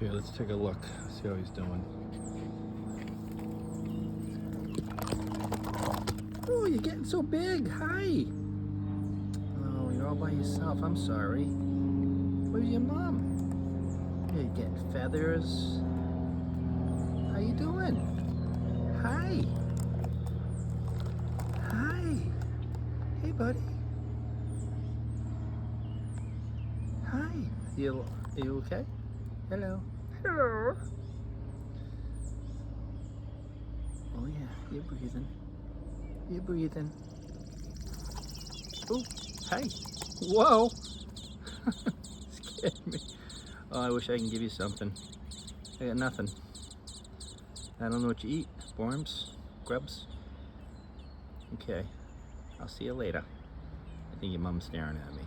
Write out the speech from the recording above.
Okay, let's take a look, see how he's doing. Oh, you're getting so big. Hi. Oh, you're all by yourself. I'm sorry. Where's your mom? You're getting feathers. How you doing? Hi. Hi. Hey, buddy. Hi. You okay? Hello. Hello. Oh yeah, you're breathing. You're breathing. Oh, hi. Whoa. Scared me. Oh, I wish I can give you something. I got nothing. I don't know what you eat. Worms? Grubs? Okay. I'll see you later. I think your mom's staring at me.